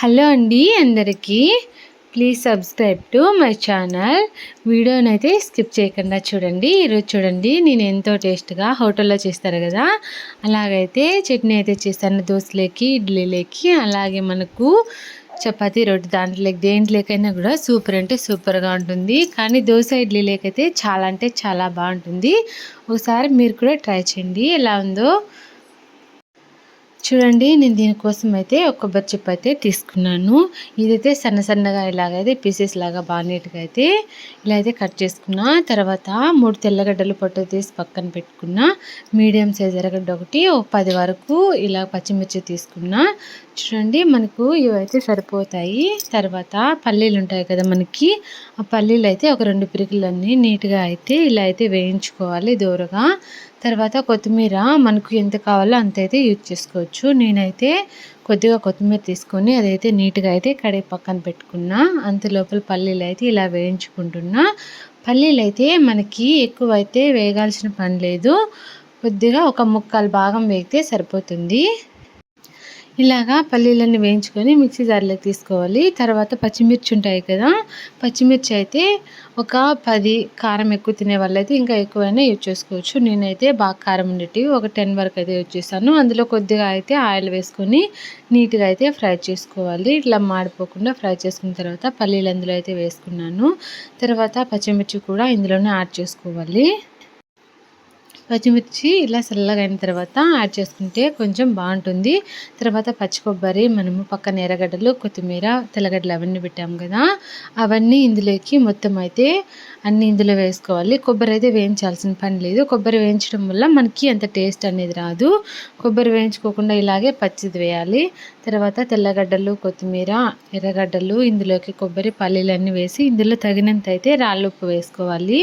Hello అండి అందరికీ. Please subscribe to my channel. వీడియోనైతే స్కిప్ చేయకుండా చూడండి. ఈరోజు చూడండి నేను ఎంతో టేస్ట్గా హోటల్లో చేస్తారు కదా అలాగైతే చట్నీ అయితే చేస్తాను. దోశలోకి, ఇడ్లీలోకి, అలాగే మనకు చపాతీ, రొట్టె దాంట్లోకి దేంట్లోకైనా కూడా సూపర్ అంటే సూపర్గా ఉంటుంది. కానీ దోశ, ఇడ్లీలోకైతే చాలా అంటే చాలా బాగుంటుంది. ఒకసారి మీరు కూడా ట్రై చేయండి ఎలా ఉందో. చూడండి నేను దీనికోసం అయితే ఒక కొబ్బరి చిప్ప అయితే తీసుకున్నాను. ఇదైతే సన్నగా ఇలాగైతే పీసెస్ లాగా బాగా నీట్గా అయితే ఇలా అయితే కట్ చేసుకున్నా. తర్వాత 3 తెల్లగడ్డలు పొట్టు తీసి పక్కన పెట్టుకున్న. మీడియం సైజ్ ఎర్రగడ్డ ఒకటి, ఒక 10 వరకు ఇలా పచ్చిమిర్చి తీసుకున్నా. చూడండి మనకు ఇవైతే సరిపోతాయి. తర్వాత పల్లీలు ఉంటాయి కదా మనకి, ఆ పల్లీలు అయితే ఒక 2 పిరికిలన్నీ నీట్గా అయితే ఇలా అయితే వేయించుకోవాలి దూరగా. తర్వాత కొత్తిమీర మనకు ఎంత కావాలో అంత అయితే యూజ్ చేసుకోవచ్చు. నేనైతే కొద్దిగా కొత్తిమీర తీసుకొని అదైతే నీట్గా అయితే కడిగి పక్కన పెట్టుకున్నా. అంత లోపల పల్లీలు అయితే ఇలా వేయించుకుంటున్నా. పల్లీలు అయితే మనకి ఎక్కువ అయితే వేగాల్సిన పని లేదు, కొద్దిగా ఒక 1/4 భాగం వేగితే సరిపోతుంది. ఇలాగా పల్లీలన్నీ వేయించుకొని మిక్సీ జార్లోకి తీసుకోవాలి. తర్వాత పచ్చిమిర్చి ఉంటాయి కదా, పచ్చిమిర్చి అయితే ఒక 10, కారం ఎక్కువ తినే వాళ్ళైతే ఇంకా ఎక్కువైనా యూజ్ చేసుకోవచ్చు. నేనైతే బాగా కారం ఉండేటివి ఒక 10 వరకు అయితే యూజ్ చేస్తాను. అందులో కొద్దిగా అయితే ఆయిల్ వేసుకొని నీట్గా అయితే ఫ్రై చేసుకోవాలి. ఇట్లా మాడిపోకుండా ఫ్రై చేసుకున్న తర్వాత పల్లీలు అందులో అయితే వేసుకున్నాను. తర్వాత పచ్చిమిర్చి కూడా ఇందులోనే యాడ్ చేసుకోవాలి. పచ్చిమిర్చి ఇలా చల్లగా అయిన తర్వాత యాడ్ చేసుకుంటే కొంచెం బాగుంటుంది. తర్వాత పచ్చి కొబ్బరి, మనము పక్కన ఎర్రగడ్డలు, కొత్తిమీర, తెల్లగడ్డలు అవన్నీ పెట్టాము కదా, అవన్నీ ఇందులోకి మొత్తం అయితే అన్నీ ఇందులో వేసుకోవాలి. కొబ్బరి అయితే వేయించాల్సిన పని లేదు. కొబ్బరి వేయించడం వల్ల మనకి అంత టేస్ట్ అనేది రాదు. కొబ్బరి వేయించుకోకుండా ఇలాగే పచ్చిది వేయాలి. తర్వాత తెల్లగడ్డలు, కొత్తిమీర, ఎర్రగడ్డలు, ఇందులోకి కొబ్బరి, పల్లీలన్నీ వేసి ఇందులో తగినంత అయితే రాళ్ళు ఉప్పు వేసుకోవాలి.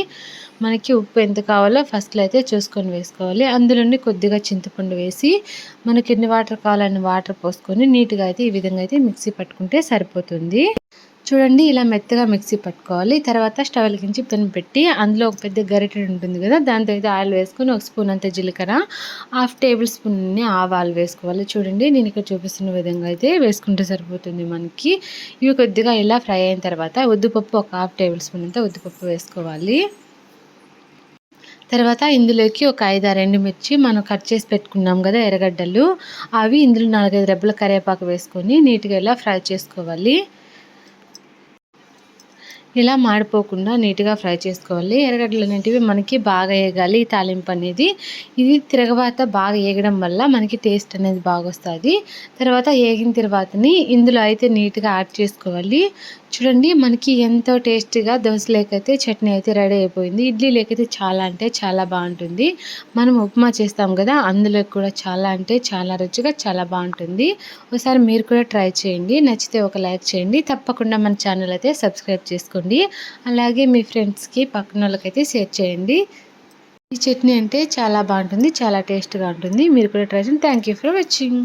మనకి ఉప్పు ఎంత కావాలో ఫస్ట్లో అయితే చూసుకొని వేసుకోవాలి. అందులోని కొద్దిగా చింతపండు వేసి మనకి ఎన్ని వాటర్ కావాలని వాటర్ పోసుకొని నీట్గా అయితే ఈ విధంగా అయితే మిక్సీ పట్టుకుంటే సరిపోతుంది. చూడండి ఇలా మెత్తగా మిక్సీ పట్టుకోవాలి. తర్వాత స్టవ్ వెలిగించి పెన్ పెట్టి అందులో ఒక పెద్ద గరిటె ఉంటుంది కదా, దాంతో అయితే ఆయిల్ వేసుకొని 1 స్పూన్ అంత జీలకర్ర, 1/2 టేబుల్ స్పూన్ ఆవాలు వేసుకోవాలి. చూడండి నేను ఇక్కడ చూపిస్తున్న విధంగా అయితే వేసుకుంటే సరిపోతుంది మనకి. ఇవి కొద్దిగా ఇలా ఫ్రై అయిన తర్వాత ఉద్దిపప్పు ఒక 1/2 టేబుల్ స్పూన్ అంతా ఉద్దిపప్పు వేసుకోవాలి. తర్వాత ఇందులోకి ఒక 5-6 ఎండుమిర్చి మనం కట్ చేసి పెట్టుకున్నాం కదా ఎర్రగడ్డలు, అవి ఇందులో 4-5 రెబ్బల కరివేపాకు వేసుకొని నీట్గా ఇలా ఫ్రై చేసుకోవాలి. ఇలా మాడిపోకుండా నీట్గా ఫ్రై చేసుకోవాలి. ఎర్రగడ్డలు అనేటివి మనకి బాగా వేగాలి ఈ తాలింపు అనేది. ఇది తిరగవాత బాగా వేగడం వల్ల మనకి టేస్ట్ అనేది బాగా వస్తుంది. తర్వాత వేగిన తర్వాతని ఇందులో అయితే నీట్గా యాడ్ చేసుకోవాలి. చూడండి మనకి ఎంతో టేస్టీగా దోశలోకైతే చట్నీ అయితే రెడీ అయిపోయింది. ఇడ్లీలోకైతే చాలా అంటే చాలా బాగుంటుంది. మనం ఉప్మా చేస్తాం కదా, అందులో కూడా చాలా అంటే చాలా రుచిగా చాలా బాగుంటుంది. ఒకసారి మీరు కూడా ట్రై చేయండి. నచ్చితే ఒక లైక్ చేయండి. తప్పకుండా మన ఛానల్ అయితే సబ్స్క్రైబ్ చేసుకోండి. అలాగే మీ ఫ్రెండ్స్కి, పక్కన వాళ్ళకైతే షేర్ చేయండి. ఈ చట్నీ అంటే చాలా బాగుంటుంది, చాలా టేస్ట్గా ఉంటుంది. మీరు కూడా ట్రై చేయండి. Thank you for watching.